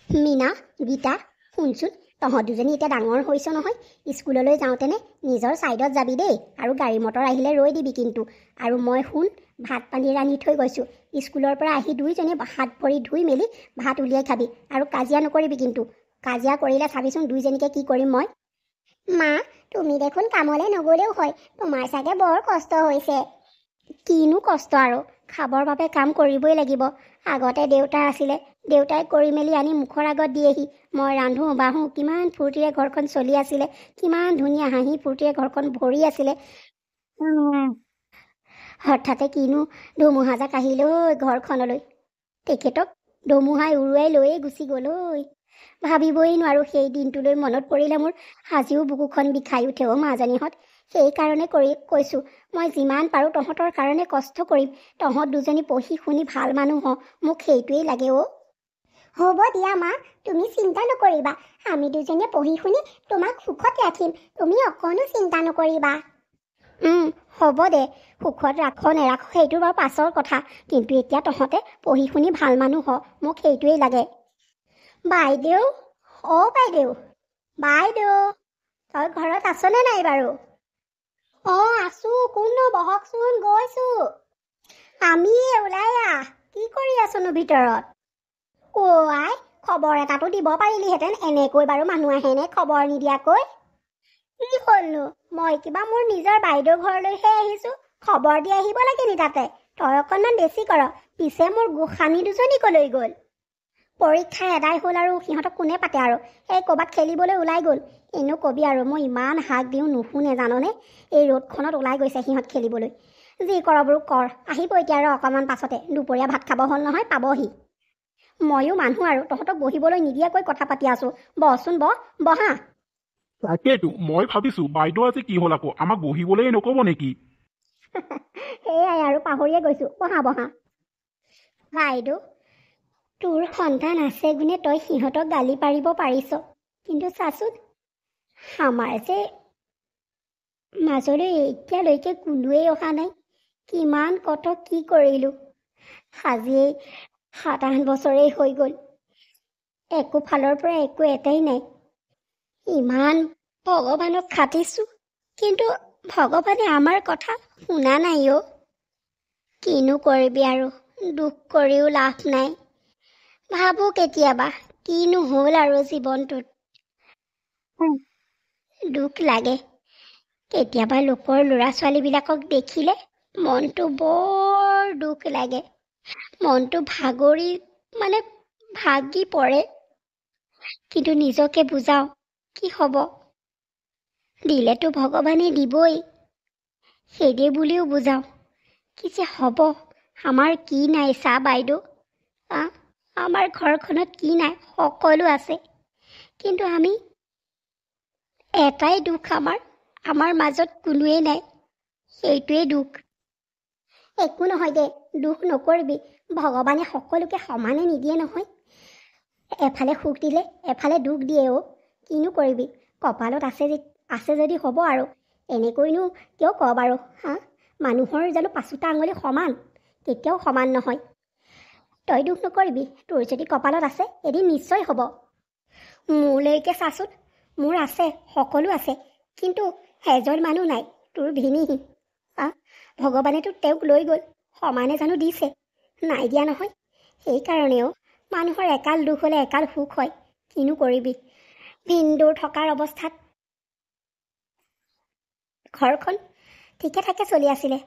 মীনা, গীতা, শুনচোন, তহঁত দুজনী এতিয়া ডাঙৰ হৈছ নহয়। স্কুললৈ যাওঁতেনে নিজৰ ছাইডত যাবি দেই, আৰু গাড়ী মটৰ আহিলে ৰৈ দিবি কিন্তু। আৰু মই শুন, ভাত পানী ৰান্ধি থৈ গৈছোঁ। স্কুলৰ পৰা আহি দুইজনী হাত ভৰি ধুই মেলি ভাত উলিয়াই খাবি, আৰু কাজিয়া নকৰিবি কিন্তু। কাজিয়া কৰিলে চাবিচোন দুইজনীকে কি কৰিম মই। মা, তুমি দেখোন কামলৈ নগ'লেও হয়, তোমাৰ চাগে বৰ কষ্ট হৈছে। কিনো কষ্ট আৰু, খাবৰ বাবে কাম কৰিবই লাগিব। আগতে দেউতা আছিলে, দেউতাই কৰি মেলি আনি মুখৰ আগত দিয়েহি। মই ৰান্ধোঁ বাঢ়োঁ, কিমান ফূৰ্তিৰে ঘৰখন চলি আছিলে, কিমান ধুনীয়া হাঁহি ফূৰ্তিৰে ঘৰখন ভৰি আছিলে। হঠাতে কিনো ধুমুহাজাক আহিল ঐ ঘৰখনলৈ। তেখেতক ধুমুহাই উৰুৱাই লৈয়ে গুচি গ'ল ঐ। ভাবিবই নোৱাৰোঁ, সেই দিনটোলৈ মনত পৰিলে মোৰ আজিও বুকুখন বিষাই উঠে অ' মাজনীহঁত। সেইকাৰণে কৈছোঁ, মই যিমান পাৰোঁ তহঁতৰ কাৰণে কষ্ট কৰিম। তহঁত দুজনী পঢ়ি শুনি ভাল মানুহ হ, মোক সেইটোৱেই লাগে অ'। হ'ব দিয়া মা, তুমি চিন্তা নকৰিবা। আমি দুজনীয়ে পঢ়ি শুনি তোমাক সুখত ৰাখিম, তুমি অকণো চিন্তা নকৰিবা। হ'ব দে, সুখত ৰাখ নেৰাখ সেইটো বাৰু পাছৰ কথা, কিন্তু এতিয়া তহঁতে পঢ়ি শুনি ভাল মানুহ হ, মোক সেইটোৱেই লাগে। বাইদেউ, অ' বাইদেউ, বাইদেউ, তই ঘৰত আছনে নাই বাৰু? অঁ আছোঁ, কোননো বহকচোন, গৈছোঁ। আমি ওলাই আহ, কি কৰি আছনো ভিতৰত? অ' আই, খবৰ এটাতো দিব পাৰিলিহেঁতেন, এনেকৈ বাৰু মানুহ আহেনে খবৰ নিদিয়াকৈ? কি হ'লনো, মই কিবা মোৰ নিজৰ বাইদেউ ঘৰলৈহে আহিছোঁ, খবৰ দি আহিব লাগে নি তাতে? তই অকণমান বেছি কৰ। পিছে মোৰ গোসানী দুজনী কলৈ গ'ল? পৰীক্ষা এদাই হ'ল আৰু সিহঁতক কোনে পাতে আৰু, এই ক'ৰবাত খেলিবলৈ ওলাই গ'ল। এনেও কবি আৰু, মই ইমান হাক দিওঁ নুশুনে জাননে। এই ৰ'দখনত ওলাই গৈছে সিহঁত খেলিবলৈ। যি কৰ বোলো কৰ, আহিব এতিয়া আৰু অকণমান পাছতে। দুপৰীয়া ভাত খাব হ'ল নহয়, পাবহি। ময়ো মানুহ আৰু, তহঁতক বহিবলৈ নিদিয়াকৈ কথা পাতি আছোঁ। বহচোন বহা। তাকেইতো মই ভাবিছোঁ বাইদেউ আজি কি হ'ল, আকৌ আমাক বহিবলৈ নক'ব নেকি? সেয়াই আৰু, পাহৰিয়ে গৈছোঁ। বহা। বাইদেউ, তোৰ সন্তান আছে গুণে তই সিহঁতক গালি পাৰিব পাৰিছ, কিন্তু চাচোন আমাৰ যে মাজলৈ এতিয়ালৈকে কোনোৱেই অহা নাই। কিমান কত কি কৰিলোঁ, আজিয়েই 7-8 বছৰেই হৈ গ'ল। একো ফালৰ পৰা একো এটাই নাই। ইমান ভগৱানক খাটিছোঁ, কিন্তু ভগৱানে আমাৰ কথা শুনা নাই অ'। কিনো কৰিবি আৰু, দুখ কৰিও লাভ নাই। ভাবোঁ কেতিয়াবা কিনো হ'ল আৰু জীৱনটোত। দুখ লাগে কেতিয়াবা লোকৰ ল'ৰা ছোৱালীবিলাকক দেখিলে, মনটো বৰ দুখ লাগে। মনটো ভাগি পৰে, কিন্তু নিজকে বুজাওঁ, কি হ'ব, দিলেতো ভগৱানে দিবই, সেইদে বুলিও বুজাওঁ। কি যে হ'ব, আমাৰ কি নাই চা বাইদেউ, আমাৰ ঘৰখনত কি নাই, সকলো আছে, কিন্তু আমি এটাই দুখ, আমাৰ মাজত কোনোৱেই নাই, সেইটোৱেই দুখ। একো নহয় দে, দুখ নকৰিবি, ভগৱানে সকলোকে সমানে নিদিয়ে নহয়। এফালে সুখ দিলে এফালে দুখ দিয়ে অ'। কিনো কৰিবি, কপালত আছে যদি হ'ব আৰু। এনেকৈনো কিয় ক বাৰু, মানুহৰ জানো 5টা আঙুলি সমান? কেতিয়াও সমান নহয়। তই দুখ নকৰিবি, তোৰ যদি কপালত আছে এদিন নিশ্চয় হ'ব। মোলৈকে চাচোন, মোৰ আছে, সকলো আছে, কিন্তু এজন মানুহ নাই, তোৰ ভিনী। ভগৱানেতো তেওঁক লৈ গ'ল, সমানে জানো দিছে? নাই দিয়া নহয়। সেইকাৰণেও মানুহৰ একাল দুখ হ'লে একাল সুখ হয়। কিনো কৰিবি, ভিনদেউৰ থকাৰ অৱস্থাত ঘৰখন ঠিকে ঠাকে চলি আছিলে,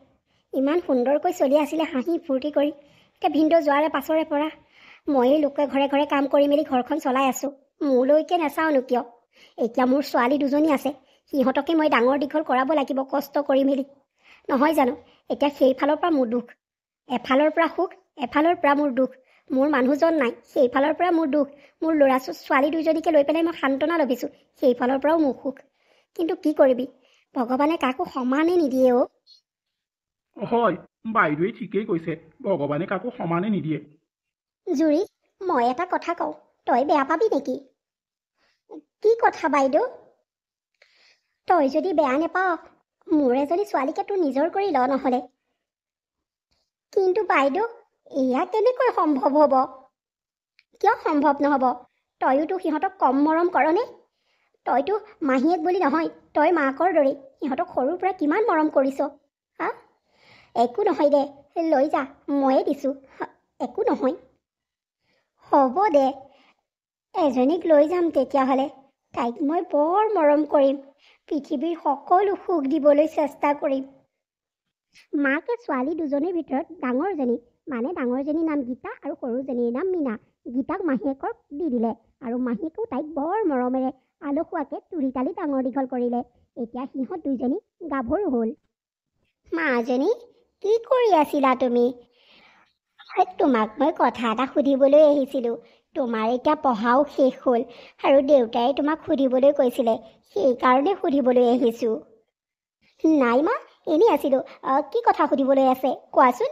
ইমান সুন্দৰকৈ চলি আছিলে, হাঁহি ফূৰ্তি কৰি। এতিয়া ভিনদেউ যোৱাৰে পাছৰে পৰা ময়ে লোকে ঘৰে ঘৰে কাম কৰি মেলি ঘৰখন চলাই আছোঁ। মোলৈকে নাচাওঁনো কিয়? এতিয়া মোৰ ছোৱালী 2জনী আছে, সিহঁতকে মই ডাঙৰ দীঘল কৰাব লাগিব কষ্ট কৰি মেলি, নহয় জানো? এতিয়া সেইফালৰ পৰা মোৰ দুখ, এফালৰ পৰা সুখ, এফালৰ পৰা মোৰ দুখ। মোৰ মানুহজন নাই, সেইফালৰ পৰা মোৰ দুখ। মোৰ ছোৱালী 2জনীকে লৈ পেলাই মই সান্তনা লভিছোঁ, সেইফালৰ পৰাও মোৰ সুখ। কিন্তু কি কৰিবি, ভগৱানে কাকো সমানে নিদিয়ে অ'। হয়, বাইদেৱে ঠিকেই কৈছে, ভগৱানে কাকো সমানে নিদিয়ে। জুৰি, মই এটা কথা কওঁ, তই বেয়া পাবি নেকি? কি কথা বাইদেউ? তই যদি বেয়া নেপাৱ, মোৰ এজনী ছোৱালীকে তোৰ নিজৰ কৰি ল নহ'লে। কিন্তু বাইদেউ, এয়া কেনেকৈ সম্ভৱ হ'ব? কিয় সম্ভৱ নহ'ব? তইয়োতো সিহঁতক কম মৰম কৰনে? তইতো মাহীয়েক বুলি নহয়, তই মাকৰ দৰেই সিহঁতক সৰুৰ পৰা কিমান মৰম কৰিছ। হা, একো নহয় দে, লৈ যা, ময়ে দিছোঁ, একো নহয়। হ'ব দে, এজনীক লৈ যাম তেতিয়াহ'লে। তাইক মই বৰ মৰম কৰিম, পৃথিৱীৰ সকলো সুখ দিবলৈ চেষ্টা কৰিম। মাকে ছোৱালী দুজনীৰ ভিতৰত ডাঙৰজনীৰ নাম গীতা আৰু সৰুজনীৰ নাম মীনা। গীতাক মাহীয়েকক দি দিলে আৰু মাহীয়েকেও তাইক বৰ মৰমেৰে আলসুৱাকৈ তুলি তালি ডাঙৰ দীঘল কৰিলে। এতিয়া সিহঁত দুজনী গাভৰু হ'ল। মাজনী, কি কৰি আছিলা তুমি? তোমাক মই কথা এটা সুধিবলৈ আহিছিলোঁ। তোমাৰ এতিয়া পঢ়াও শেষ হ'ল আৰু দেউতাই তোমাক সুধিবলৈ কৈছিলে, সেইকাৰণে সুধিবলৈ আহিছোঁ। নাই মা, এনেই আছিলোঁ। কি কথা সুধিবলৈ আছে কোৱাচোন?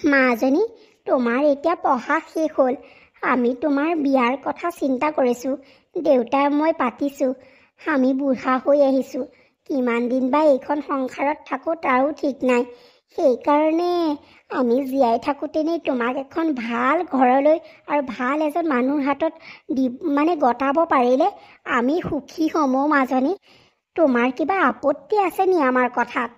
মাজনী, তোমাৰ এতিয়া পঢ়া শেষ হ'ল। আমি তোমাৰ বিয়াৰ কথা চিন্তা কৰিছোঁ। দেউতা মই পাতিছোঁ। আমি বুঢ়া হৈ আহিছোঁ। কিমান দিন বা এইখন সংসাৰত থাকোঁ তাৰো ঠিক নাই। সেইকাৰণে আমি জীয়াই থাকোঁতেনেই তোমাক এখন ভাল ঘৰলৈ আৰু ভাল এজন মানুহৰ হাতত গতাব পাৰিলে আমি সুখী হ'ম মাজনী। তোমাৰ কিবা আপত্তি আছে নি আমাৰ কথাত?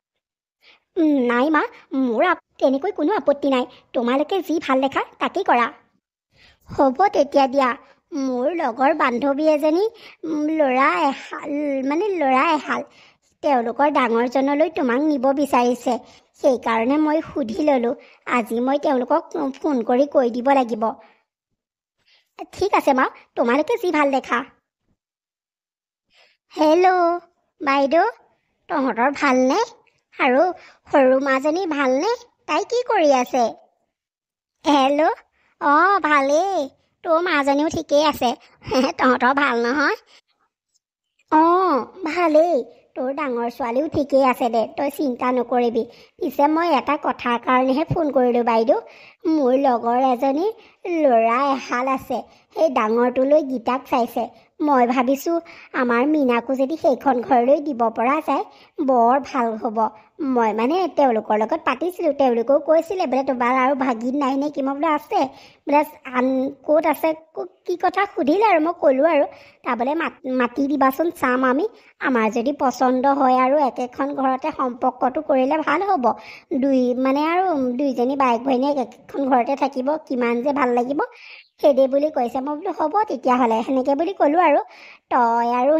নাই মা, মোৰ তেনেকৈ কোনো আপত্তি নাই। তোমালোকে যি ভাল দেখা তাকেই কৰা। হ'ব তেতিয়া দিয়া। মোৰ লগৰ বান্ধৱী এজনী ল'ৰা এহাল তেওঁলোকৰ ডাঙৰজনলৈ তোমাক নিব বিচাৰিছে। সেইকাৰণে মই সুধি ল'লোঁ। আজি মই তেওঁলোকক ফোন কৰি কৈ দিব লাগিব। ঠিক আছে মা, তোমালোকে যি ভাল দেখা। হেল্ল' বাইদেউ, তহঁতৰ ভালনে? আৰু সৰু মাজনী ভালনে? তাই কি কৰি আছে? হেল্ল', ভালেই। তোৰ মাজনীও ঠিকেই আছে। তহঁতৰ ভাল নহয়? ভালেই। তোৰ ডাঙৰ ছোৱালীও ঠিকেই আছে দে, তই চিন্তা নকৰিবি। পিছে মই এটা কথাৰ কাৰণেহে ফোন কৰিলোঁ বাইদেউ। মোৰ লগৰ এজনীৰ ল'ৰা এহাল আছে। সেই ডাঙৰটোলৈ গীতাক চাইছে। মই ভাবিছোঁ আমাৰ মীনাকো যদি সেইখন ঘৰলৈ দিব পৰা যায় বৰ ভাল হ'ব। মই তেওঁলোকৰ লগত পাতিছিলোঁ। তেওঁলোকেও কৈছিলে বোলে তোমাৰ আৰু ভাগিন নাই নে কি? মই বোলে আছে। বোলে আন ক'ত আছে কি কথা সুধিলে আৰু মই ক'লোঁ আৰু তাৰবোলে মাতি দিবাচোন, চাম আমি। আমাৰ যদি পচন্দ হয় আৰু একেখন ঘৰতে সম্পৰ্কটো কৰিলে ভাল হ'ব। দুইজনী বায়েক ভনীয়েক একেখন ঘৰতে থাকিব, কিমান যে ভাল লাগিব সেইদে বুলি কৈছে। মই বোলো হ'ব তেতিয়াহ'লে, সেনেকৈ বুলি ক'লোঁ আৰু। তই আৰু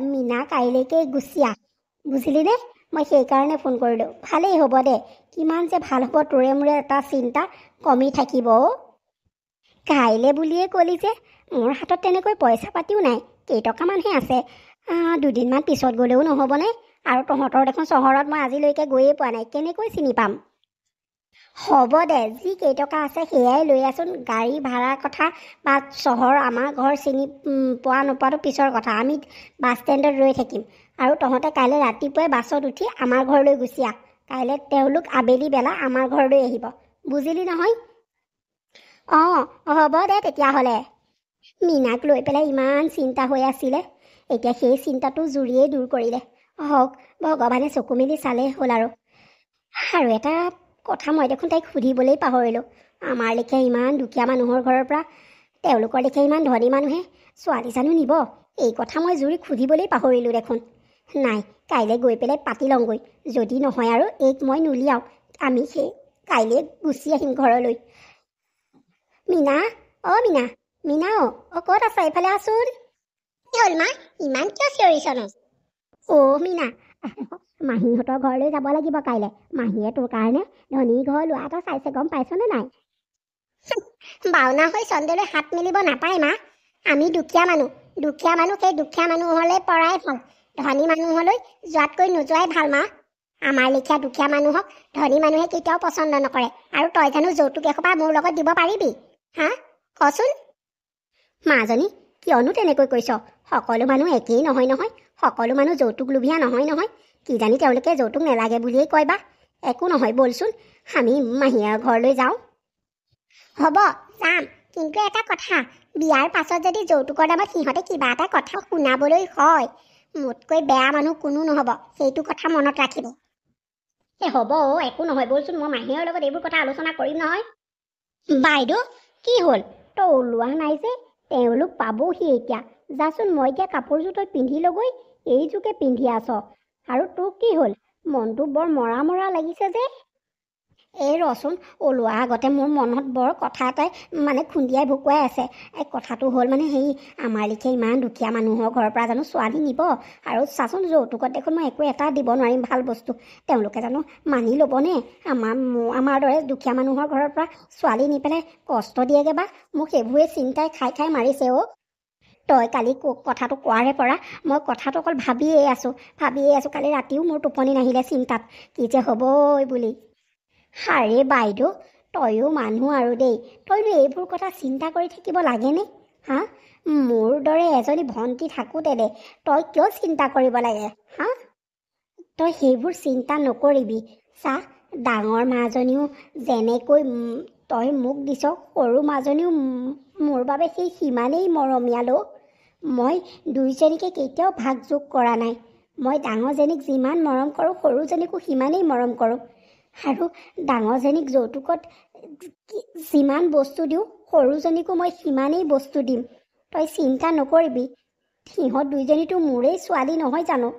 মীনা কাইলৈকে গুচি আহ, বুজিলিনে? মই সেইকাৰণে ফোন কৰিলোঁ। ভালেই হ'ব দে, কিমান যে ভাল হ'ব, তোৰে মোৰে এটা চিন্তা কমি থাকিব। কাইলৈ বুলিয়ে ক'লি যে, মোৰ হাতত তেনেকৈ পইচা পাতিও নাই, কেইটকামানহে আছে। দুদিনমান পিছত গ'লেও নহ'বনে? আৰু তহঁতৰ দেখোন চহৰত মই আজিলৈকে গৈয়ে পোৱা নাই, কেনেকৈ চিনি পাম? হ'ব দে, যি কেইটকা আছে সেয়াই লৈ আছোন। গাড়ী ভাড়াৰ কথা বা চহৰ আমাৰ ঘৰ চিনি পোৱা নোপোৱাটো পিছৰ কথা। আমি বাছ ষ্টেণ্ডত ৰৈ থাকিম আৰু তহঁতে কাইলৈ ৰাতিপুৱাই বাছত উঠি আমাৰ ঘৰলৈ গুচি আহ। কাইলৈ তেওঁলোক আবেলি বেলা আমাৰ ঘৰলৈ আহিব, বুজিলি নহয়? হ'ব দে তেতিয়াহ'লে। মীনাক লৈ পেলাই ইমান চিন্তা হৈ আছিলে, এতিয়া সেই চিন্তাটো জুৰিয়েই দূৰ কৰিলে। হওক, ভগৱানে চকু মেলি চালেই হ'ল আৰু এটা কথা মই দেখোন তাইক সুধিবলৈই পাহৰিলোঁ। আমাৰ লেখীয়া ইমান দুখীয়া মানুহৰ ঘৰৰ পৰা তেওঁলোকৰ লেখীয়া ইমান ধনী মানুহে ছোৱালী জানো নিব? এই কথা মই জুৰিক সুধিবলৈই পাহৰিলোঁ দেখোন। নাই, কাইলৈ গৈ পেলাই পাতি লওঁগৈ। যদি নহয় আৰু এইক মই নুলিয়াওঁ। আমি কাইলৈ গুচি আহিম ঘৰলৈ। মীনা, মীনা, মীনা ক'ত আছা? এইফালে আছোন। কি হ'ল মা, ইমান কিয় চিঞৰিছনো? মীনা, মাহীহঁতৰ ঘৰলৈ যাব লাগিব কাইলৈ। মাহীয়ে তোৰ কাৰণে ধনী ঘৰ ল'ৰা এটা চাইছে, গম পাইছনে নাই? বাওনা হৈ চন্দেলৈ হাত মেলিব নাপায় মা। আমি দুখীয়া মানুহ, সেই দুখীয়া মানুহলৈ পৰাই ভাল। ধনী মানুহলৈ যোৱাতকৈ নোযোৱাই ভাল মা। আমাৰ লেখীয়া দুখীয়া মানুহক ধনী মানুহে কেতিয়াও পচন্দ নকৰে। আৰু তই জানো যৌতুক এসোপা মোৰ লগত দিব পাৰিবি? হা, কচোন? মাজনী, কিয়নো তেনেকৈ কৈছ? সকলো মানুহ একেই নহয় নহয়। সকলো মানুহ যৌতুক লোভীয়া নহয়। কিজানি তেওঁলোকে যৌতুক নেলাগে বুলিয়েই কয় বা। একো নহয়, বলচোন আমি মাহীৰ ঘৰলৈ যাওঁ। হ'ব, যাম। কিন্তু এটা কথা, বিয়াৰ পাছত যদি যৌতুকৰ নামত সিহঁতে কিবা এটা কথা শুনাবলৈ হয়, মোতকৈ বেয়া মানুহ কোনো নহ'ব, সেইটো কথা মনত ৰাখিব। হ'ব, একো নহয়, বলচোন মই মাহীৰ লগত এইবোৰ কথা আলোচনা কৰিম নহয়। বাইদেউ, কি হ'ল? তই ওলোৱা নাই যে? তেওঁলোক পাবহি এতিয়া। যাচোন, মই এতিয়া কাপোৰযোৰ তই পিন্ধি লগৈ এইযোৰকে পিন্ধি আছ। আৰু তোৰ কি হ'ল? মনটো বৰ মৰা মৰা লাগিছে যে। এই ৰচোন, ওলোৱা আগতে মোৰ মনত বৰ কথা এটাই খুন্দিয়াই ভুকুৱাই আছে। এই কথাটো হ'ল সেই আমাৰ লিখীয়া ইমান দুখীয়া মানুহৰ ঘৰৰ পৰা জানো ছোৱালী নিব? আৰু চাচোন, যৌতুকত দেখোন মই একো এটা দিব নোৱাৰিম ভাল বস্তু। তেওঁলোকে জানো মানি ল'বনে? আমাৰ দৰে দুখীয়া মানুহৰ ঘৰৰ পৰা ছোৱালী নি পেলাই কষ্ট দিয়েগৈ বা? মোক সেইবোৰে চিন্তাই খাই খাই মাৰিছে অ'। তই কালি কথাটো কোৱাৰে পৰা মই কথাটো অকল ভাবিয়ে আছোঁ। কালি ৰাতিও মোৰ টোপনি নাহিলে চিন্তাত, কি যে হ'ব বুলি। হাৰে বাইদেউ, তয়ো মানুহ আৰু দেই, তইনো এইবোৰ কথা চিন্তা কৰি থাকিব লাগেনে? হা, মোৰ দৰে এজনী ভণ্টি থাকোঁতে দে তই কিয় চিন্তা কৰিব লাগে? হা, তই সেইবোৰ চিন্তা নকৰিবি। চা, ডাঙৰ মাজনীও যেনেকৈ তই মোক দিছ, সৰু মাজনীও মোৰ বাবে সেই সিমানেই মৰমীয়াল অ'। মই দুইজনীকে কেতিয়াও ভাগ যোগ কৰা নাই। মই ডাঙৰজনীক যিমান মৰম কৰোঁ, সৰুজনীকো সিমানেই মৰম কৰোঁ। আৰু ডাঙৰজনীক যৌতুকত যিমান বস্তু দিওঁ, সৰুজনীকো মই সিমানেই বস্তু দিম। তই চিন্তা নকৰিবি। সিহঁত দুইজনীতো মোৰেই ছোৱালী নহয় জানো?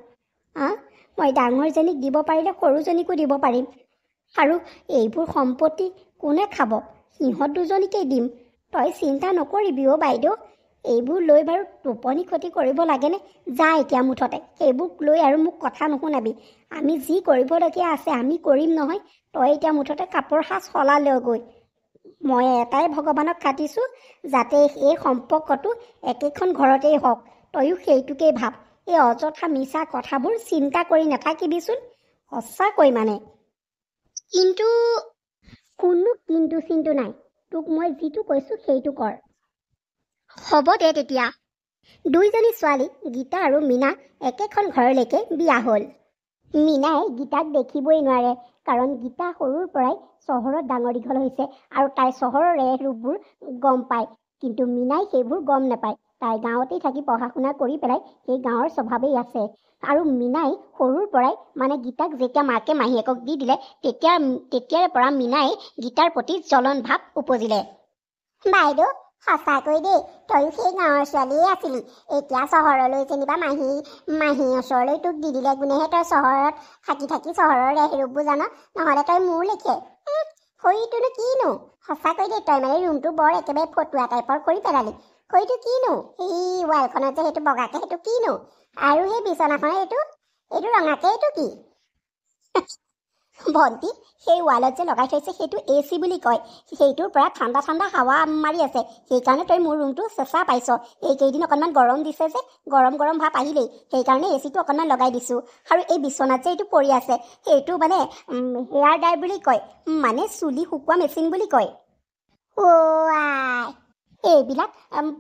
মই ডাঙৰজনীক দিব পাৰিলে সৰুজনীকো দিব পাৰিম। আৰু এইবোৰ সম্পত্তি কোনে খাব? সিহঁত দুজনীকেই দিম। তই চিন্তা নকৰিবি অ' বাইদেউ। এইবোৰ লৈ বাৰু টোপনি ক্ষতি কৰিব লাগেনে? যা এতিয়া মুঠতে, সেইবোৰ লৈ আৰু মোক কথা নুশুনাবি। আমি যি কৰিবলগীয়া আছে আমি কৰিম নহয়। তই এতিয়া মুঠতে কাপোৰ সাজ সলালৈগৈ। মই এটাই ভগৱানক খাটিছোঁ, যাতে এই সম্পৰ্কটো একেখন ঘৰতেই হওক। তয়ো সেইটোকেই ভাব। এই অযথা মিছা কথাবোৰ চিন্তা কৰি নাথাকিবিচোন, সঁচাকৈ কিন্তু কোনো কিন্তু চিন্তু নাই। তোক মই যিটো কৈছোঁ সেইটো কৰ। হ'ব দে তেতিয়া। দুইজনী ছোৱালী, গীতা আৰু মীনা, একেখন ঘৰলৈকে বিয়া হ'ল। মীনাই গীতাক দেখিবই নোৱাৰে, কাৰণ গীতা সৰুৰ পৰাই চহৰত ডাঙৰ দীঘল হৈছে আৰু তাই চহৰৰ ৰূপবোৰ গম পায়। কিন্তু মীনাই সেইবোৰ গম নাপায়। তাই গাঁৱতেই থাকি পঢ়া শুনা কৰি পেলাই সেই গাঁৱৰ স্বভাৱেই আছে। আৰু মীনাই সৰুৰ পৰাই গীতাক যেতিয়া মাকে মাহীয়েকক দি দিলে, তেতিয়াৰে পৰা মীনাই গীতাৰ প্ৰতি জ্বলন ভাৱ উপজিলে। বাইদেউ, সঁচাকৈ দেই, তয়ো সেই গাঁৱৰ ছোৱালীয়ে আছিলি। এতিয়া চহৰলৈ যেনিবা মাহী ওচৰলৈ তোক দি দিলে গুণেহে তই চহৰত থাকি চহৰৰ ৰূপবোৰ জান, নহ'লে তই মোৰ লিখে। খৰিটোনো কিনো? সঁচাকৈ দেই, তই ৰুমটো বৰ একেবাৰে ফটুৱা টাইপৰ কৰি পেলালি। খৰিটো কিনো? এই ৱালখনত যে সেইটো বগাকে, সেইটো কিনো? আৰু সেই বিচনাখনৰ এইটো ৰঙাকে, এইটো কি? ভণ্টি, সেই ৱালত যে লগাই থৈছে সেইটো AC বুলি কয়। সেইটোৰ পৰা ঠাণ্ডা ঠাণ্ডা হাৱা মাৰি আছে, সেইকাৰণে তই মোৰ ৰুমটো চেঁচা পাইছ। এইকেইদিন অকণমান গৰম দিছে যে, গৰম ভাৱ আহিলেই, সেইকাৰণে AC টো অকণমান লগাই দিছোঁ। আৰু এই বিচনাত যে এইটো পৰি আছে, সেইটো হেয়াৰ ডাই বুলি কয়, চুলি শুকোৱা মেচিন বুলি কয়। এইবিলাক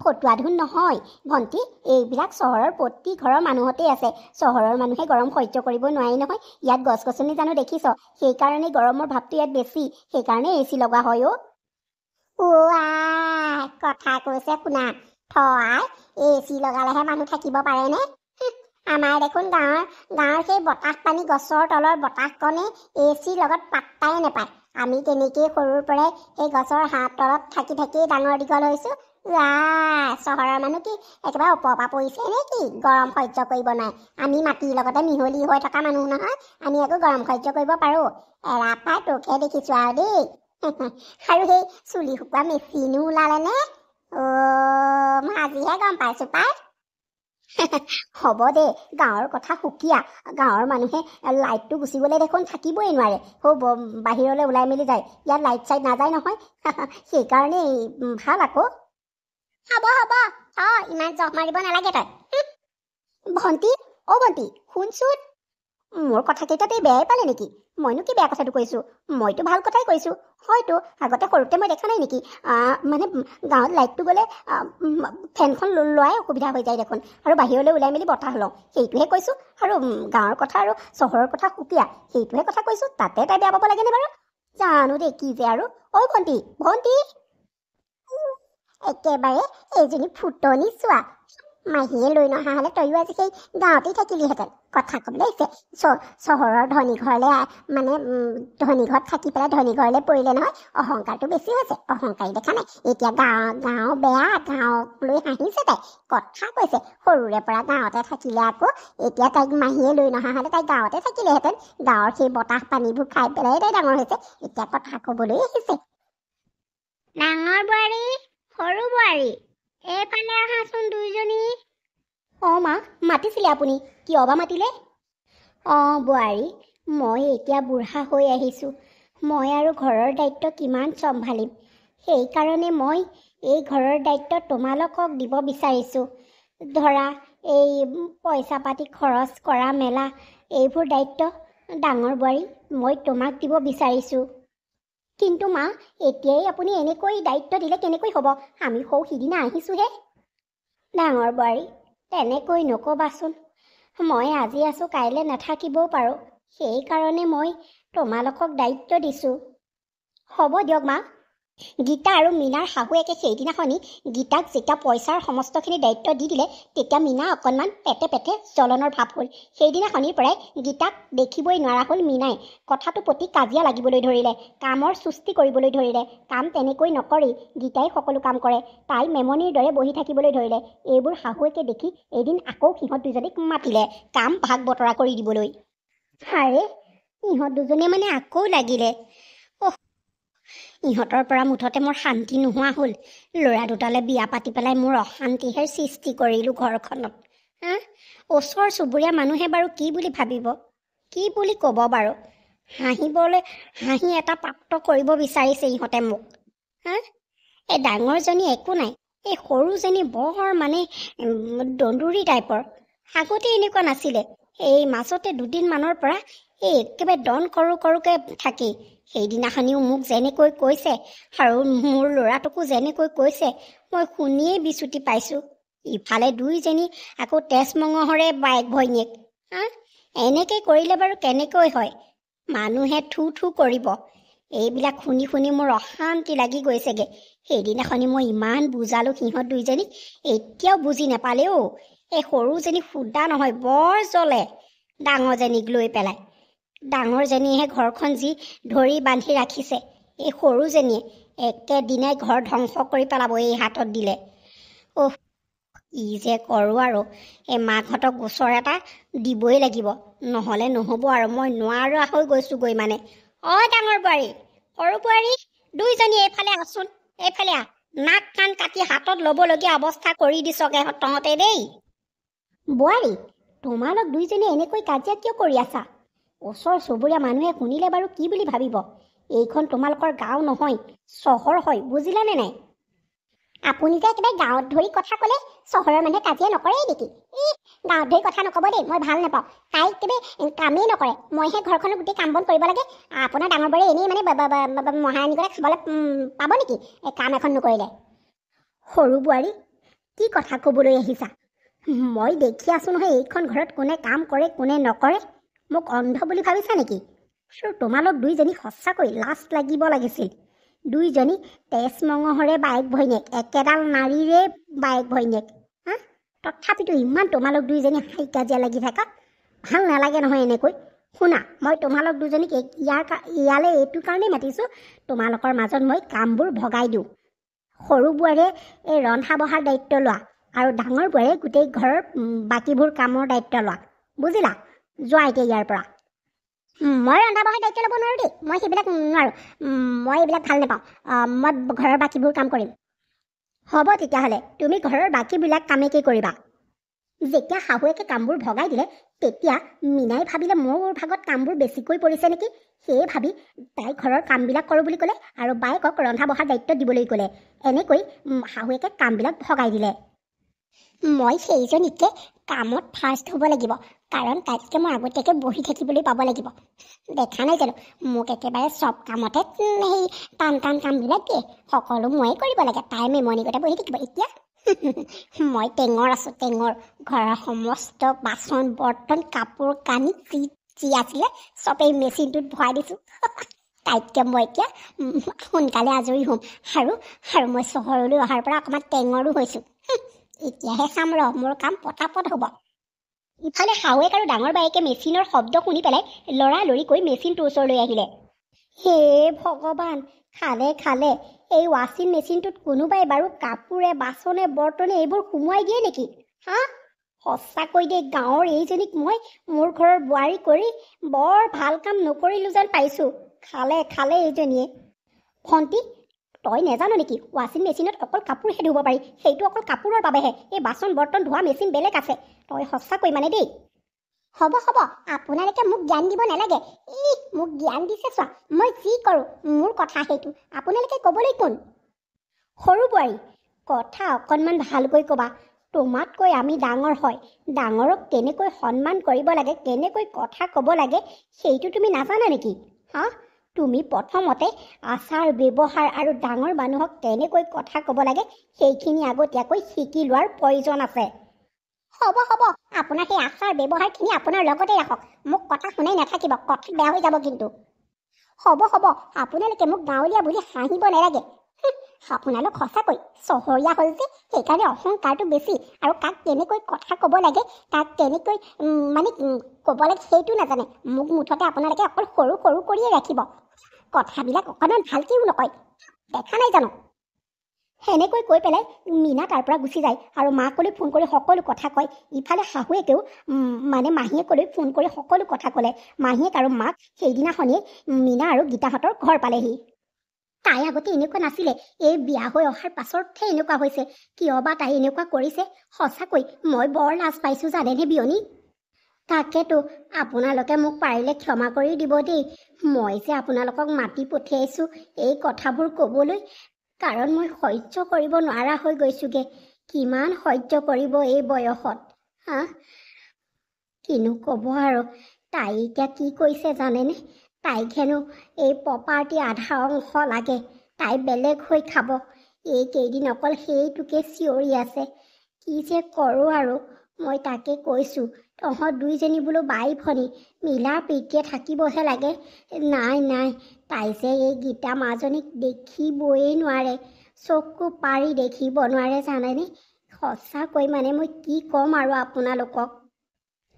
ফটুৱা ধুন নহয় ভণ্টি, এইবিলাক চহৰৰ প্ৰতি ঘৰৰ মানুহতেই আছে। চহৰৰ মানুহে গৰম সহ্য কৰিব নোৱাৰি নহয়। ইয়াত গছ গছনি জানো দেখিছ? সেইকাৰণে গৰমৰ ভাৱটো ইয়াত বেছি, সেইকাৰণে AC লগা হয় অ'। কথা কৈছে শুনা, AC লগালেহে মানুহ থাকিব পাৰেনে? আমাৰ দেখোন গাঁৱৰ সেই বতাহ পানী গছৰ তলৰ বতাহকণে AC লগত পাত্তাই নাপায়। আমি তেনেকেই সৰুৰ পৰাই সেই গছৰ তলত থাকি ডাঙৰ দীঘল হৈছোঁ। চহৰৰ মানুহ কি একেবাৰে ওপৰৰ পৰা পৰিছে নে কি? গৰম সহ্য কৰিব নোৱাৰে। আমি মাটিৰ লগতে মিহলি হৈ থকা মানুহ নহয়, আমি আকৌ গৰম সহ্য কৰিব পাৰোঁ। এৰা পাই তোকহে দেখিছোঁ আৰু দেই। আৰু সেই চুলি শুকোৱা মেচিনো ওলালেনে? মই আজিহে গম পাইছোঁ পাই। হ'ব দে, গাঁৱৰ কথা সুকীয়া। গাঁৱৰ মানুহে লাইটটো গুচি গ'লে দেখোন থাকিবই নোৱাৰে, বাহিৰলৈ ওলাই মেলি যায়। ইয়াত লাইট চাইট নাযায় নহয়, সেইকাৰণে ভাল আকৌ। হ'ব ইমান জখ মাৰিব নালাগে তই। ভণ্টি, ভণ্টি শুনচোন। মোৰ কথাকেইটাতে বেয়াই পালে নেকি? মইনো কি বেয়া কথাটো কৈছোঁ? মইতো ভাল কথাই কৈছোঁ। হয়তো আগতে সৰুতে মই দেখা নাই নেকি? গাঁৱত লাইটটো গ'লে ফেনখন লোৱাই অসুবিধা হৈ যায় দেখোন, আৰু বাহিৰলৈ ওলাই মেলি বতাহ লওঁ, সেইটোহে কৈছোঁ। আৰু গাঁৱৰ কথা আৰু চহৰৰ কথা সুকীয়া, সেইটোহে কথা কৈছোঁ। তাতে তাই বেয়া পাব লাগেনে বাৰু? জানো দেই কি যে আৰু। ভণ্টি, একেবাৰে এইজনী ফুটনি চোৱা। মাহীয়ে লৈ নহা হ'লে তয়ো আজি সেই গাঁৱতেই থাকিলিহেঁতেন। কথা ক'বলৈ আহিছে চহৰৰ ধনী ঘৰলৈ মানে ধনী ঘৰত থাকি পেলাই ধনী ঘৰলৈ পৰিলে নহয়, অহংকাৰটো বেছি হৈছে। অহংকাৰী দেখা নাই, এতিয়া গাঁও বেয়া, গাঁৱক লৈ হাঁহিছে তাই। কথা কৈছে সৰুৰে পৰা গাঁৱতে থাকিলে, আকৌ এতিয়া তাইক মাহীয়ে লৈ নহা হ'লে তাই গাঁৱতে থাকিলেহেঁতেন। গাঁৱৰ সেই বতাহ পানীবোৰ খাই পেলাই তাই ডাঙৰ হৈছে, এতিয়া কথা ক'বলৈ আহিছে। ডাঙৰ বোৱাৰী, সৰু বোৱাৰী, এইফালে আহাচোন দুইজনী। অঁ মা, মাতিছিলে আপুনি? কিয় বা মাতিলে? অঁ বোৱাৰী, মই এতিয়া বুঢ়া হৈ আহিছোঁ। মই আৰু ঘৰৰ দায়িত্ব কিমান চম্ভালিম, সেইকাৰণে মই এই ঘৰৰ দায়িত্ব তোমালোকক দিব বিচাৰিছোঁ। ধৰা এই পইচা পাতি খৰচ কৰা মেলা এইবোৰ দায়িত্ব ডাঙৰ বোৱাৰী মই তোমাক দিব বিচাৰিছোঁ। কিন্তু মা, এতিয়াই আপুনি এনেকৈ দায়িত্ব দিলে কেনেকৈ হ'ব? আমি সৌ সিদিনা আহিছোঁহে। ডাঙৰ বোৱাৰী, তেনেকৈ নক'বাচোন। মই আজি আছোঁ, কাইলৈ নাথাকিবও পাৰোঁ, সেইকাৰণে মই তোমালোকক দায়িত্ব দিছোঁ। হ'ব দিয়ক মা। গীতা আৰু মীনাৰ শাহুৱেকে সেইদিনাখনি গীতাক যেতিয়া পইচাৰ সমস্তখিনি দায়িত্ব দি দিলে, তেতিয়া মীনা অকণমান পেটে জ্বলনৰ ভাৱ হ'ল। সেইদিনাখনিৰ পৰাই গীতাক দেখিবই নোৱাৰা হ'ল মীনাই। কথাটোৰ প্ৰতি কাজিয়া লাগিবলৈ ধৰিলে, কামৰ চুস্তি কৰিবলৈ ধৰিলে। কাম তেনেকৈ নকৰি গীতাই সকলো কাম কৰে। তাই মেমনিৰ দৰে বহি থাকিবলৈ ধৰিলে। এইবোৰ শাহুৱেকে দেখি এদিন আকৌ সিহঁত দুজনীক মাতিলে কাম ভাগ বতৰা কৰি দিবলৈ। আৰে ইহঁত দুজনীয়ে মানে আকৌ লাগিলে। ইহঁতৰ পৰা মুঠতে মোৰ শান্তি নোহোৱা হ'ল। ল'ৰা দুটালৈ বিয়া পাতি পেলাই মোৰ অশান্তিহে সৃষ্টি কৰিলোঁ ঘৰখনত। ওচৰ চুবুৰীয়া মানুহে বাৰু কি বুলি ভাবিব, কি বুলি ক'ব বাৰু? হাঁহি এটা প্ৰাপ্ত কৰিব বিচাৰিছে ইহঁতে মোক। এই ডাঙৰজনী একো নাই, এই সৰুজনী বৰ মানে দন্দুৰী টাইপৰ। আগতে এনেকুৱা নাছিলে, এই মাজতে দুদিনমানৰ পৰা এই একেবাৰে ডন কৰোকৈ থাকি। সেইদিনাখনিও মোক যেনেকৈ কৈছে আৰু মোৰ ল'ৰাটোকো যেনেকৈ কৈছে, মই শুনিয়েই বিচুতি পাইছোঁ। ইফালে দুইজনী আকৌ তেজমঙহৰে বায়েক ভৈনীয়েক। এনেকৈ কৰিলে বাৰু কেনেকৈ হয়? মানুহে থু কৰিব। এইবিলাক শুনি শুনি মোৰ অশান্তি লাগি গৈছেগৈ। সেইদিনাখনি মই ইমান বুজালোঁ সিহঁত দুইজনীক, এতিয়াও বুজি নাপালেও। এই সৰুজনী সুদা নহয়, বৰ জ্বলে ডাঙৰজনীক লৈ পেলাই। ডাঙৰজনীয়েহে ঘৰখন যি ধৰি বান্ধি ৰাখিছে, এই সৰুজনীয়ে একেদিনাই ঘৰ ধ্বংস কৰি পেলাব এই হাতত দিলে। কি যে কৰোঁ আৰু, এই মাকহঁতক গোচৰ এটা দিবই লাগিব, নহ'লে নহ'ব আৰু। মই নোৱাৰা হৈ গৈছোঁগৈ মানে। ডাঙৰ বোৱাৰী, সৰু বোৱাৰী, দুইজনী এইফালে আছোন, এইফালে আহ। নাক কাণ কাটি হাতত ল'বলগীয়া অৱস্থা কৰি দিছগে তহঁতে দেই। বোৱাৰী, তোমালোক দুইজনী এনেকৈ কাজিয়া কিয় কৰি আছা? ওচৰ চুবুৰীয়া মানুহে শুনিলে বাৰু কি বুলি ভাবিব? এইখন তোমালোকৰ গাঁও নহয়, চহৰ হয়, বুজিলানে নাই? আপুনি যে একেবাৰে গাঁৱত ধৰি কথা ক'লে, চহৰৰ মানুহে কাজিয়া নকৰেই নেকি? গাঁৱত ধৰি কথা নক'ব দেই, মই ভাল নাপাওঁ। তাই একেবাৰে কামেই নকৰে, মইহে ঘৰখনৰ গোটেই কাম বন কৰিব লাগে। আপোনাৰ ডাঙৰ বোৱাৰী এনেই মানে মহাৰাণীগতে খাবলৈ পাব নেকি কাম এখন নকৰিলে? সৰু বোৱাৰী, কি কথা ক'বলৈ আহিছা? মই দেখি আছোঁ নহয় এইখন ঘৰত কোনে কাম কৰে কোনে নকৰে। মোক অন্ধ বুলি ভাবিছা নেকি? আৰু তোমালোক দুইজনী সঁচাকৈ লাজ লাগিব লাগিছিল। দুইজনী তেজমঙহৰে বায়েক ভৈনীয়েক, একেডাল নাৰীৰে বায়েক ভৈনীয়েক। তথাপিতো ইমান তোমালোক দুইজনী হাই কাজিয়া লাগি থাকা, ভাল নালাগে নহয় এনেকৈ। শুনা, মই তোমালোক দুজনীক ইয়ালৈ এইটো কাৰণেই মাতিছোঁ, তোমালোকৰ মাজত মই কামবোৰ ভগাই দিওঁ। সৰু বোৱাৰীয়ে এই ৰন্ধা বঢ়াৰ দায়িত্ব লোৱা, আৰু ডাঙৰ বোৱাৰীয়ে গোটেই ঘৰৰ বাকীবোৰ কামৰ দায়িত্ব লোৱা, বুজিলা? যোৱা এতিয়া ইয়াৰ পৰা। মই ৰন্ধা বঢ়াৰ দায়িত্ব ল'ব নোৱাৰোঁ দেই, মই সেইবিলাক নোৱাৰোঁ। মই এইবিলাক ভাল নাপাওঁ। মই ঘৰৰ বাকীবোৰ কাম কৰিম। হ'ব তেতিয়াহ'লে, তুমি ঘৰৰ বাকীবিলাক কামেই কৰিবা। যেতিয়া শাহুৱেকে কামবোৰ ভগাই দিলে, তেতিয়া মীনাই ভাবিলে মোৰ ভাগত কামবোৰ বেছিকৈ পৰিছে নেকি। সেয়ে ভাবি তাই ঘৰৰ কামবিলাক কৰোঁ বুলি ক'লে, আৰু বায়েকক ৰন্ধা বঢ়াৰ দায়িত্ব দিবলৈ ক'লে। এনেকৈ শাহুৱেকে কামবিলাক ভগাই দিলে। মই সেইজনীকে কামত ফাৰ্ষ্ট হ'ব লাগিব, কাৰণ তাইতকৈ মই আগতীয়াকৈ বহি থাকিবলৈ পাব লাগিব। দেখা নাই জানো, মোক একেবাৰে চব কামতে সেই টান কামবিলাক দিয়ে, সকলো ময়ে কৰিব লাগে। তাই মেমনিগতে বহি থাকিব। এতিয়া মই টেঙৰ আছোঁ, টেঙৰ। ঘৰৰ সমস্ত বাচন বৰ্তন কাপোৰ কানি যি আছিলে চব এই মেচিনটোত ভৰাই দিছোঁ। তাইতকৈ মই এতিয়া সোনকালে আজৰি হ'ম, আৰু মই চহৰলৈ অহাৰ পৰা অকণমান টেঙৰো হৈছোঁ। এতিয়াহে চাম ৰ মোৰ কাম পটাপট হ'ব। ইফালে শাহুৱেক আৰু ডাঙৰ বায়েকে মেচিনৰ শব্দ শুনি পেলাই লৰালৰিকৈ মেচিনটোৰ ওচৰলৈ আহিলে। হে ভগৱান, খালে খালে। এই ৱাশ্বিং মেচিনটোত কোনোবাই বাৰু কাপোৰে বাচনে বৰ্তনে এইবোৰ সুমুৱাই দিয়ে নেকি? হা, সঁচাকৈ দেই, গাঁৱৰ এইজনীক মই মোৰ ঘৰৰ বোৱাৰী কৰি বৰ ভাল কাম নকৰিলোঁ যেন পাইছোঁ। খালে খালে এইজনীয়ে। ভণ্টি, তই নেজানো নেকি ৱাশ্বিং মেচিনত অকল কাপোৰহে ধুব পাৰি, সেইটো অকল কাপোৰৰ বাবেহে। এই বাচন বৰ্তন ধোৱা মেচিন বেলেগ আছে। তই সঁচাকৈ মানে দেই। হ'ব হ'ব, আপোনালোকে মোক জ্ঞান দিব নালাগে। মোক জ্ঞান দিছে চোৱা, মই যি কৰোঁ মোৰ কথা সেইটো, আপোনালোকে ক'বলৈ কোন? সৰু বোৱাৰী, কথা অকণমান ভালকৈ ক'বা। তোমাতকৈ আমি ডাঙৰ হয়, ডাঙৰক কেনেকৈ সন্মান কৰিব লাগে, কেনেকৈ কথা ক'ব লাগে সেইটো তুমি নাজানা নেকি? হা, তুমি প্ৰথমতে আচাৰ ব্যৱহাৰ আৰু ডাঙৰ মানুহক কেনেকৈ কথা ক'ব লাগে সেইখিনি আগতীয়াকৈ শিকি লোৱাৰ প্ৰয়োজন আছে। হ'ব হ'ব, আপোনাৰ সেই আচাৰ ব্যৱহাৰখিনি আপোনাৰ লগতে ৰাখক। মোক কথা শুনাই নাথাকিব, কথা বেয়া হৈ যাব কিন্তু। হ'ব হ'ব, আপোনালোকে মোক গাঁৱলীয়া বুলি হাঁহিব নালাগে। আপোনালোক সঁচাকৈ চহৰীয়া হ'ল যে সেইকাৰণে অহংকাৰটো বেছি, আৰু কাক কেনেকৈ কথা ক'ব লাগে, কাক কেনেকৈ ক'ব লাগে সেইটো নাজানে। মোক মুঠতে আপোনালোকে অকল সৰু সৰু কৰিয়ে ৰাখিব, কথাবিলাক অকণমান ভালকৈও নকয়, দেখা নাই জানো? সেনেকৈ কৈ পেলাই মীনা তাৰ পৰা গুচি যায় আৰু মাকলৈ ফোন কৰি সকলো কথা কয়। ইফালে শাহুৱেকেও মাহীয়েকলৈ ফোন কৰি সকলো কথা ক'লে। মাহীয়েক আৰু মাক সেইদিনাখনেই মীনা আৰু গীতাহঁতৰ ঘৰ পালেহি। তাই আগতে এনেকুৱা নাছিলে, এই বিয়া হৈ অহাৰ পাছতহে এনেকুৱা হৈছে। কিয় বা তাই এনেকুৱা কৰিছে, সঁচাকৈ মই বৰ লাজ পাইছোঁ জানেনে বিয়নী? তাকেতো, আপোনালোকে মোক পাৰিলে ক্ষমা কৰি দিব দেই। মই যে আপোনালোকক মাতি পঠিয়াইছোঁ এই কথাবোৰ ক'বলৈ, কাৰণ মই সহ্য কৰিব নোৱাৰা হৈ গৈছোঁগে। কিমান সহ্য কৰিব এই বয়সত? হা, কিনো ক'ব আৰু। তাই এতিয়া কি কৈছে জানেনে? তাইক হেনো এই প্ৰপাৰ্টি আধা অংশ লাগে, তাই বেলেগ হৈ খাব। এইকেইদিন অকল সেইটোকে চিঞৰি আছে। কি যে কৰোঁ আৰু। মই তাকে কৈছোঁ, তহঁত দুইজনী বোলো বাই ভনী, মিলা প্ৰীতিয়ে থাকিবহে লাগে। নাই নাই, তাই যে এই গীতা মাজনীক দেখিবই নোৱাৰে, চকু পাৰি দেখিব নোৱাৰে জানেনে? সঁচাকৈ মই কি ক'ম আৰু আপোনালোকক।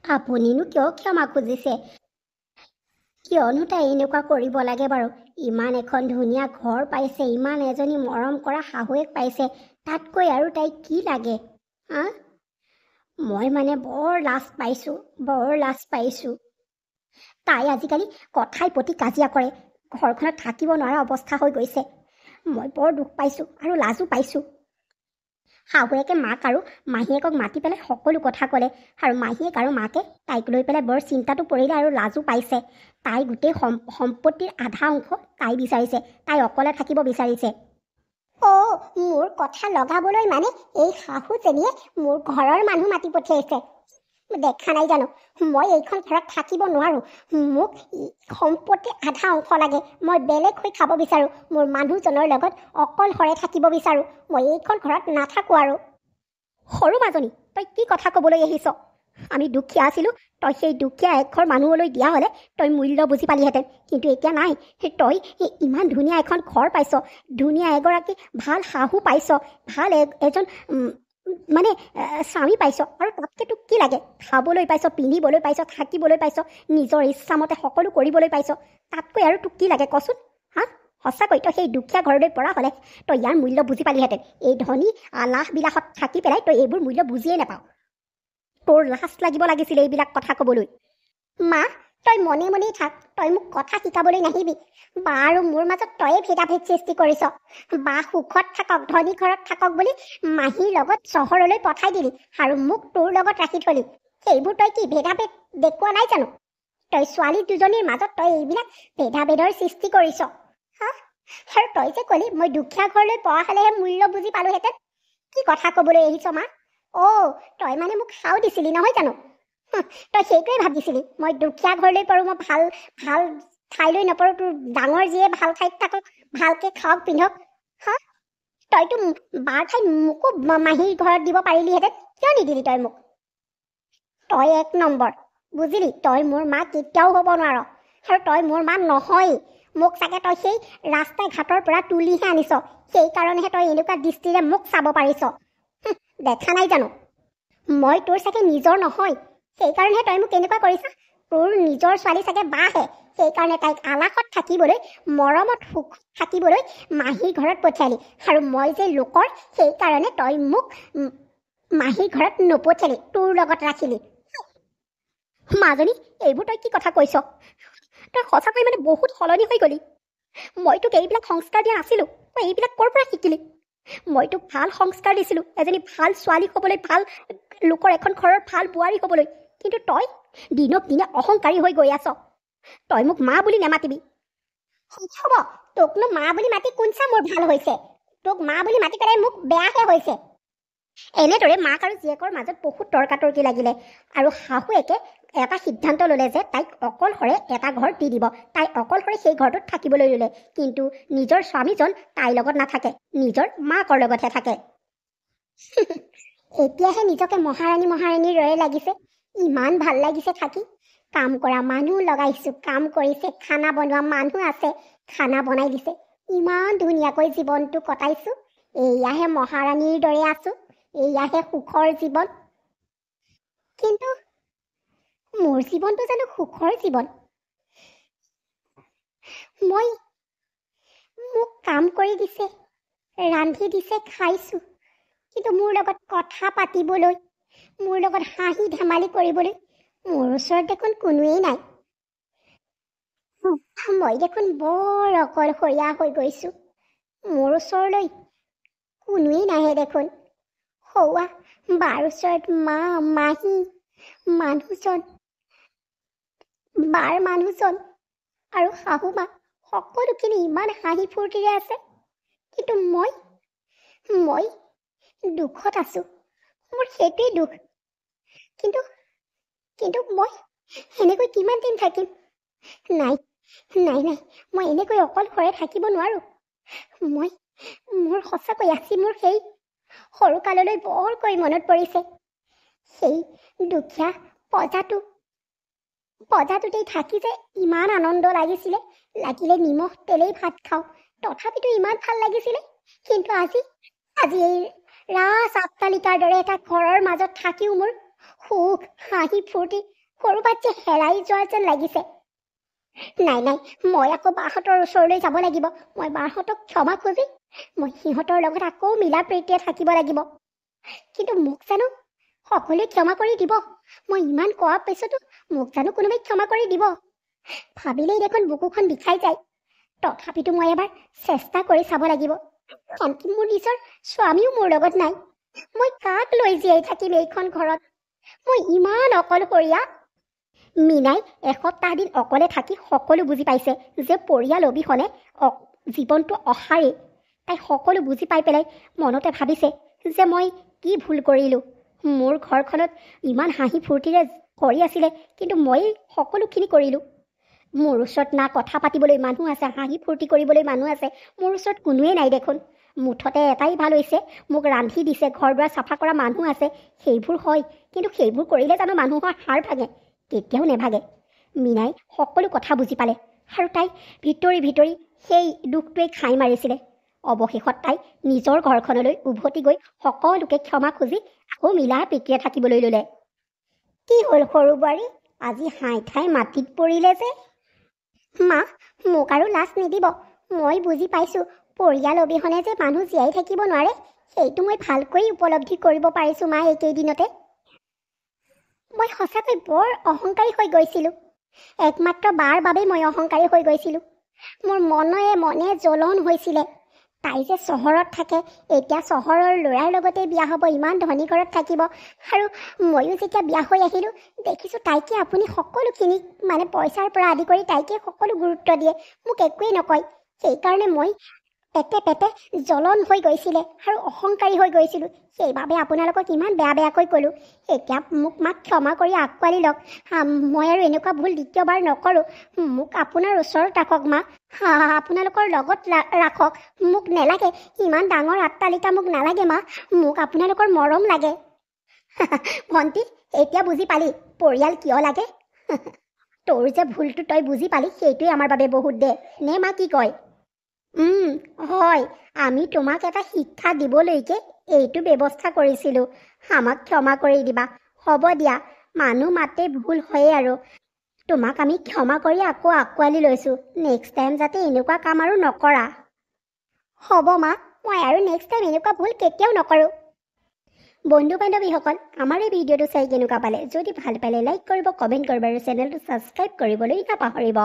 আপুনিনো কিয় ক্ষমা খুজিছে? কিয়নো তাই এনেকুৱা কৰিব লাগে বাৰু? ইমান এখন ধুনীয়া ঘৰ পাইছে, ইমান এজনী মৰম কৰা শাহুৱেক পাইছে, তাতকৈ আৰু তাইক কি লাগে? হা, মই বৰ লাজ পাইছোঁ, বৰ লাজ পাইছোঁ। তাই আজিকালি কথাই প্ৰতি কাজিয়া কৰে, ঘৰখনত থাকিব নোৱাৰা অৱস্থা হৈ গৈছে। মই বৰ দুখ পাইছোঁ আৰু লাজো পাইছোঁ। শাহুৱেকে মাক আৰু মাহীয়েকক মাতি পেলাই সকলো কথা ক'লে, আৰু মাহীয়েক আৰু মাকে তাইক লৈ পেলাই বৰ চিন্তাটো পৰিলে আৰু লাজো পাইছে। তাই গোটেই সম্পত্তিৰ আধা অংশ তাই বিচাৰিছে, তাই অকলে থাকিব বিচাৰিছে। মোৰ কথা লগাবলৈ এই শাহুজনীয়ে মোৰ ঘৰৰ মানুহ মাতি পঠিয়াইছে। দেখা নাই জানো, মই এইখন ঘৰত থাকিব নোৱাৰোঁ। মোক সম্পত্তিৰ আধা অংশ লাগে, মই বেলেগ হৈ খাব বিচাৰোঁ। মোৰ মানুহজনৰ লগত অকলশৰে থাকিব বিচাৰোঁ। মই এইখন ঘৰত নাথাকোঁ আৰু। সৰু মাজনী, তই কি কথা ক'বলৈ আহিছ? আমি দুখীয়া আছিলোঁ, তই সেই দুখীয়া এঘৰ মানুহলৈ দিয়া হ'লে তই মূল্য বুজি পালিহেঁতেন, কিন্তু এতিয়া নাই। তই ইমান ধুনীয়া এখন ঘৰ পাইছ, ধুনীয়া এগৰাকী ভাল শাহু পাইছ, ভাল এজন স্বামী পাইছ, আৰু তাতকৈ তোক কি লাগে? খাবলৈ পাইছ, পিন্ধিবলৈ পাইছ, থাকিবলৈ পাইছ, নিজৰ ইচ্ছামতে সকলো কৰিবলৈ পাইছ, তাতকৈ আৰু তোক কি লাগে কচোন? হা, সঁচাকৈ তই সেই দুখীয়া ঘৰলৈ পৰা হ'লে তই ইয়াৰ মূল্য বুজি পালিহেঁতেন। এই ধনী আলাস বিলাসত থাকি পেলাই তই এইবোৰ মূল্য বুজিয়েই নাপাৱ। তোৰ লাজ লাগিব লাগিছিল এইবিলাক কথা ক'বলৈ। মা, তই মনে মনেই থাক, তই মোক কথা শিকাবলৈ নাহিবি। বা আৰু মোৰ মাজত তয়ে ভেদাভেদ সৃষ্টি কৰিছ। বা সুখত থাকক, ধনী ঘৰত থাকক বুলি মাহীৰ লগত চহৰলৈ পঠাই দিলি, আৰু মোক তোৰ লগত ৰাখি থলি। সেইবোৰ তই কি ভেদাভেদ দেখুওৱা নাই জানো? তই ছোৱালী দুজনীৰ মাজত তই এইবিলাক ভেদাভেদৰ সৃষ্টি কৰিছ। হা, আৰু তই যে ক'লি মই দুখীয়া ঘৰলৈ পৰা হ'লেহে মূল্য বুজি পালোহেঁতেন। কি কথা ক'বলৈ আহিছ মা? তই মোক সাও দিছিলি নহয় জানো? তই সেইটোৱে ভাবিছিলি মই দুখীয়া ঘৰলৈ পৰোঁ, মই ভাল ভাল ঠাইলৈ নপৰোঁ, তোৰ ডাঙৰ যিয়ে ভাল ঠাইত থাকক, ভালকৈ খাওক পিন্ধক। হা, তইতো বাৰ ঠাইত মোকো মাহীৰ ঘৰত দিব পাৰিলিহেঁতেন, কিয় নিদিলি তই মোক? তই এক নম্বৰ, বুজিলি? তই মোৰ মা কেতিয়াও হ'ব নোৱাৰ, আৰু তই মোৰ মা নহয়। মোক চাগে তই সেই ৰাস্তা ঘাটৰ পৰা তুলিহে আনিছ, সেইকাৰণেহে তই এনেকুৱা দৃষ্টিৰে মোক চাব পাৰিছ। দেখা নাই জানো মই তোৰ চাগে নিজৰ নহয় সেইকাৰণেহে তই মোক এনেকুৱা কৰিছা তোৰ নিজৰ ছোৱালী চাগে বাহে সেইকাৰণে তাইক আলাসত থাকিবলৈ মৰমত সুখ থাকিবলৈ মাহীৰ ঘৰত পঠিয়ালি আৰু মই যে লোকৰ সেইকাৰণে তই মোক মাহীৰ ঘৰত নপঠিয়ালি তোৰ লগত ৰাখিলি মাজনী এইবোৰ তই কি কথা কৈছ তই সঁচাকৈ মানে বহুত সলনি হৈ গলি মই তোক এইবিলাক সংস্কাৰ দিয়া নাছিলোঁ তই এইবিলাক ক'ৰ পৰা শিকিলি মই তোক ভাল সংস্কাৰ দিছিলোঁ এজনী ভাল ছোৱালী হ'বলৈ ভাল লোকৰ এখন ঘৰৰ ভাল বোৱাৰী হ'বলৈ কিন্তু তই দিনক দিনে অহংকাৰী হৈ গৈ আছ তই মোক মা বুলি নেমাতিবি হ'ব তোকনো মা বুলি মাতি কোনচা মোৰ ভাল হৈছে তোক মা বুলি মাতি পেলাই মোক বেয়াহে হৈছে এনেদৰে মাক আৰু জীয়েকৰ মাজত বহুত তৰ্কাতৰ্কি লাগিলে আৰু শাহুৱেকে এটা সিদ্ধান্ত ল'লে যে তাইক অকলশৰে এটা ঘৰ দি দিব তাই অকলশৰে সেই ঘৰটোত থাকিবলৈ ল'লে কিন্তু নিজৰ স্বামীজন তাইৰ লগত নাথাকে নিজৰ মাকৰ লগতহে থাকে এতিয়াহে নিজকে মহাৰাণীৰ দৰে লাগিছে ইমান ভাল লাগিছে থাকি কাম কৰা মানুহ লগাইছো কাম কৰিছে খানা বনোৱা মানুহ আছে খানা বনাই দিছে ইমান ধুনীয়াকৈ জীৱনটো কটাইছো এয়াহে মহাৰাণীৰ দৰে আছো এয়াহে সুখৰ জীৱন কিন্তু মোৰ জীৱনটো জানো সুখৰ জীৱন মোক কাম কৰি দিছে ৰান্ধি দিছে খাইছো কিন্তু মোৰ লগত কথা পাতিবলৈ মোৰ লগত হাঁহি ধেমালি কৰিবলৈ মোৰ ওচৰত দেখোন কোনোৱেই নাই মই দেখোন বৰ অকলশৰীয়া হৈ গৈছো মোৰ ওচৰলৈ কোনোৱেই নাহে দেখোন সৌৱা বাৰ ওচৰত মা মাহী মানুহজন বাৰ মানুহজন আৰু শাহু মা সকলোখিনি ইমান হাঁহি ফূৰ্তিৰে আছে কিন্তু মই দুখত আছো মোৰ সেইটোৱেই দুখ কিন্তু মই এনেকৈ কিমান দিন থাকিম নাই মই এনেকৈ অকলশৰে থাকিব নোৱাৰো মোৰ সঁচাকৈ আজি মোৰ সেই সৰুকাললৈ বৰকৈ মনত পৰিছে সেই দুখীয়া পজাটোতেই থাকি যে ইমান আনন্দ লাগিছিলে নিমখ তেলেই ভাত খাওঁ তথাপিতো ইমান ভাল লাগিছিলে কিন্তু আজি এই ৰাজ আট্টালিকাৰ দৰে এটা ঘৰৰ মাজত থাকিও মোৰ সুখ হাঁহি ফূৰ্তি ক'ৰবাত যে হেৰাই যোৱা যেন লাগিছে নাই মই আকৌ বাহঁতৰ ওচৰলৈ যাব লাগিব মই বাহঁতক ক্ষমা খুজি মই সিহঁতৰ লগত আকৌ মিলা প্ৰীতিৰে থাকিব লাগিব কিন্তু মোক জানো সকলোৱে ক্ষমা কৰি দিব মই ইমান কোৱাৰ পিছতো মোক জানো কোনোবাই ক্ষমা কৰি দিব ভাবিলেই দেখোন বুকুখন বিষাই যায় তথাপিতো মই এবাৰ চেষ্টা কৰি চাব লাগিব আনকি মোৰ নিজৰ স্বামীও মোৰ লগত নাই মই কাক লৈ জীয়াই থাকিম এইখন ঘৰত মই ইমান অকলশৰীয়া মীনাই এসপ্তাহ দিন অকলে থাকি সকলো বুজি পাইছে যে পৰিয়াল অবিহনে জীৱনটো অসাৰেই তাই সকলো বুজি পাই পেলাই মনতে ভাবিছে যে মই কি ভুল কৰিলোঁ মোৰ ঘৰখনত ইমান হাঁহি ফূৰ্তিৰে কৰি আছিলে কিন্তু মই সকলোখিনি কৰিলোঁ মোৰ ওচৰত না কথা পাতিবলৈ মানুহ আছে হাঁহি ফূৰ্তি কৰিবলৈ মানুহ আছে মোৰ ওচৰত কোনোৱেই নাই দেখোন মুঠতে এটাই ভাল হৈছে মোক ৰান্ধি দিছে ঘৰ দুৱাৰ চাফা কৰা মানুহ আছে সেইবোৰ হয় কিন্তু সেইবোৰ কৰিলে জানো মানুহৰ হাড় ভাঙে কেতিয়াও নেভাগে মীনাই সকলো কথা বুজি পালে আৰু তাই ভিতৰি সেই দুখটোৱে খাই মাৰিছিলে অৱশেষত তাই নিজৰ ঘৰখনলৈ উভতি গৈ সকলোকে ক্ষমা খুজি আকৌ মিলা প্ৰীতিৰে থাকিবলৈ ল'লে কি হ'ল সৰু বোৱাৰী আজি হাই ঠাই মাটিত পৰিলে যে মা মোক আৰু লাজ নিদিব মই বুজি পাইছোঁ পৰিয়াল অবিহনে যে মানুহ জীয়াই থাকিব নোৱাৰে সেইটো মই ভালকৈ উপলব্ধি কৰিব পাৰিছোঁ মা এইকেইদিনতে মই সঁচাকৈ বৰ অহংকাৰী হৈ গৈছিলোঁ একমাত্ৰ বাৰ বাবেই মই অহংকাৰী হৈ গৈছিলোঁ মোৰ মনে জ্বলন হৈছিলে তাই যে চহৰত থাকে এতিয়া চহৰৰ ল'ৰাৰ লগতে বিয়া হ'ব ইমান ধনী ঘৰত থাকিব আৰু ময়ো যেতিয়া বিয়া হৈ আহিলোঁ দেখিছোঁ তাইকে আপুনি সকলোখিনি মানে পইচাৰ পৰা আদি কৰি তাইকে সকলো গুৰুত্ব দিয়ে মোক একোৱেই নকয় সেইকাৰণে মই পেটে জ্বলন হৈ গৈছিলে আৰু অহংকাৰী হৈ গৈছিলোঁ সেইবাবে আপোনালোকক ইমান বেয়াকৈ ক'লোঁ এতিয়া মোক মাক ক্ষমা কৰি আঁকোৱালি লওক মই আৰু এনেকুৱা ভুল দ্বিতীয়বাৰ নকৰোঁ মোক আপোনাৰ ওচৰত ৰাখক মা আপোনালোকৰ লগত ৰাখক মোক নেলাগে ইমান ডাঙৰ আট্টালিকা মোক নালাগে মা মোক আপোনালোকৰ মৰম লাগে ভণ্টি এতিয়া বুজি পালি পৰিয়াল কিয় লাগে তোৰ যে ভুলটো তই বুজি পালি সেইটোৱে আমাৰ বাবে বহুত দে নে মা কি কয় হয় আমি তোমাক এটা শিক্ষা দিবলৈকে এইটো ব্যৱস্থা কৰিছিলোঁ। আমাক ক্ষমা কৰি দিবা। হ'ব দিয়া, মানুহ মাতে ভুল হয়েই আৰু। তোমাক আমি ক্ষমা কৰি আকৌ আঁকোৱালি লৈছোঁ। নেক্সট টাইম যাতে এনেকুৱা কাম আৰু নকৰা। হ'ব মা, মই আৰু নেক্সট টাইম এনেকুৱা ভুল কেতিয়াও নকৰোঁ। বন্ধু বান্ধৱীসকল, আমাৰ এই ভিডিঅ'টো চাই কেনেকুৱা পালে? যদি ভাল পালে লাইক কৰিব, কমেণ্ট কৰিব আৰু চেনেলটো ছাবস্ক্ৰাইব কৰিবলৈ নাপাহৰিব।